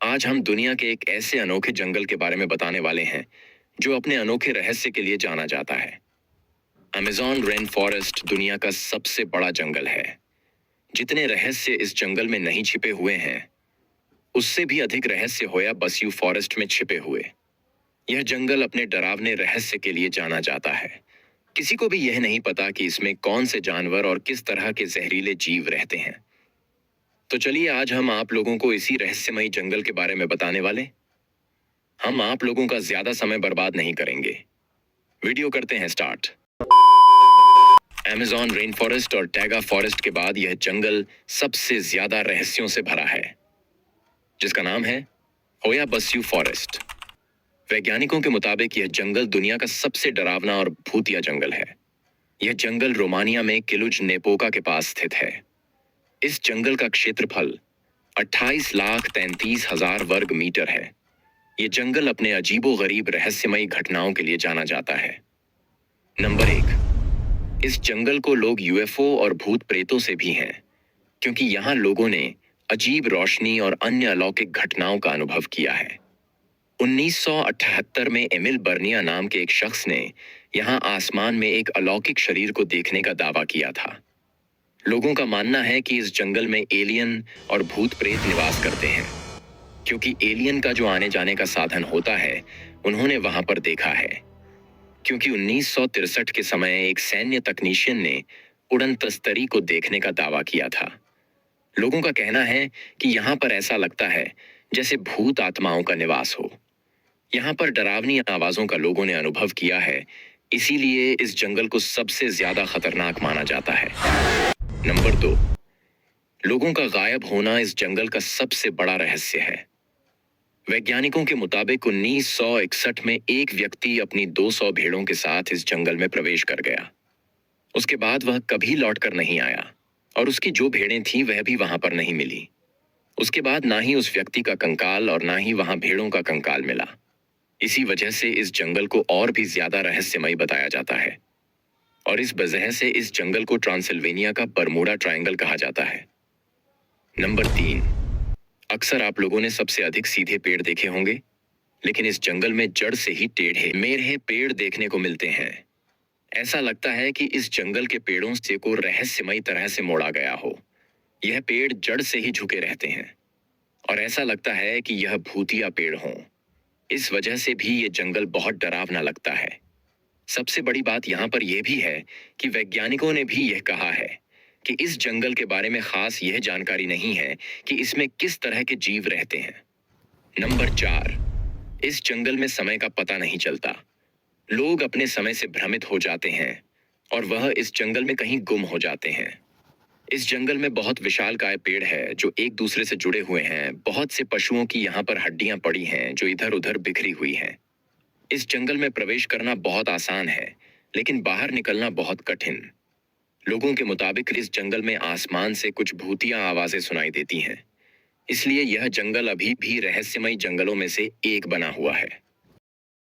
आज हम दुनिया के एक ऐसे अनोखे जंगल के बारे में बताने वाले हैं जो अपने अनोखे रहस्य के लिए जाना जाता है। अमेज़न रेन फॉरेस्ट दुनिया का सबसे बड़ा जंगल है। जितने रहस्य इस जंगल में नहीं छिपे हुए हैं, उससे भी अधिक रहस्य होया बसियू फॉरेस्ट में छिपे हुए। यह जंगल अपने डरावने रहस्य के लिए जाना जाता है। किसी को भी यह नहीं पता कि इसमें कौन से जानवर और किस तरह के जहरीले जीव रहते हैं। तो चलिए आज हम आप लोगों को इसी रहस्यमयी जंगल के बारे में बताने वाले। हम आप लोगों का ज्यादा समय बर्बाद नहीं करेंगे। वीडियो करते हैं स्टार्ट। अमेज़न रेन फॉरेस्ट और टैगा फॉरेस्ट के बाद यह जंगल सबसे ज्यादा रहस्यों से भरा है, जिसका नाम है होया बसियू फॉरेस्ट। वैज्ञानिकों के मुताबिक यह जंगल दुनिया का सबसे डरावना और भूतिया जंगल है। यह जंगल रोमानिया में किलुज नेपोका के पास स्थित है। इस जंगल का क्षेत्रफल 28,33,000 वर्ग मीटर है। यह जंगल अपने अजीबो-गरीब रहस्यमयी घटनाओं के लिए जाना जाता है। नंबर 1, इस जंगल को लोग यूएफओ और भूत प्रेतों से भी हैं, क्योंकि यहां लोगों ने अजीब रोशनी और अन्य अलौकिक घटनाओं का अनुभव किया है। 1978 में एमिल बर्निया नाम के एक शख्स ने यहां आसमान में एक अलौकिक शरीर को देखने का दावा किया था। लोगों का मानना है कि इस जंगल में एलियन और भूत प्रेत निवास करते हैं, क्योंकि एलियन का जो आने जाने का साधन होता है उन्होंने वहां पर देखा है। क्योंकि 1963 के समय एक सैन्य तकनीशियन ने उड़न तस्तरी को देखने का दावा किया था। लोगों का कहना है कि यहाँ पर ऐसा लगता है जैसे भूत आत्माओं का निवास हो। यहाँ पर डरावनी आवाजों का लोगों ने अनुभव किया है, इसीलिए इस जंगल को सबसे ज्यादा खतरनाक माना जाता है। नंबर 2, लोगों का गायब होना इस जंगल का सबसे बड़ा रहस्य है। वैज्ञानिकों के मुताबिक 1961 में एक व्यक्ति अपनी 200 भेड़ों के साथ इस जंगल में प्रवेश कर गया। उसके बाद वह कभी लौटकर नहीं आया और उसकी जो भेड़ें थीं वह भी वहां पर नहीं मिली। उसके बाद ना ही उस व्यक्ति का कंकाल और ना ही वहां भेड़ों का कंकाल मिला। इसी वजह से इस जंगल को और भी ज्यादा रहस्यमयी बताया जाता है और इस वजह से इस जंगल को ट्रांसिल्वेनिया का बरमूडा ट्रायंगल कहा जाता है। नंबर 3, अक्सर आप लोगों ने सबसे अधिक सीधे पेड़ देखे होंगे, लेकिन इस जंगल में जड़ से ही टेढ़े मेढ़े पेड़ देखने को मिलते हैं। ऐसा लगता है कि इस जंगल के पेड़ों से को रहस्यमयी तरह से मोड़ा गया हो। यह पेड़ जड़ से ही झुके रहते हैं और ऐसा लगता है कि यह भूतिया पेड़ हों। इस वजह से भी ये जंगल बहुत डरावना लगता है। सबसे बड़ी बात यहाँ पर यह भी है कि वैज्ञानिकों ने भी यह कहा है कि इस जंगल के बारे में खास यह जानकारी नहीं है कि इसमें किस तरह के जीव रहते हैं। नंबर 4, इस जंगल में समय का पता नहीं चलता। लोग अपने समय से भ्रमित हो जाते हैं और वह इस जंगल में कहीं गुम हो जाते हैं। इस जंगल में बहुत विशालकाय पेड़ है जो एक दूसरे से जुड़े हुए हैं। बहुत से पशुओं की यहाँ पर हड्डियां पड़ी हैं जो इधर उधर बिखरी हुई हैं। इस जंगल में प्रवेश करना बहुत आसान है, लेकिन बाहर निकलना बहुत कठिन। लोगों के मुताबिक इस जंगल में आसमान से कुछ भूतिया आवाजें सुनाई देती हैं, इसलिए यह जंगल अभी भी रहस्यमयी जंगलों में से एक बना हुआ है।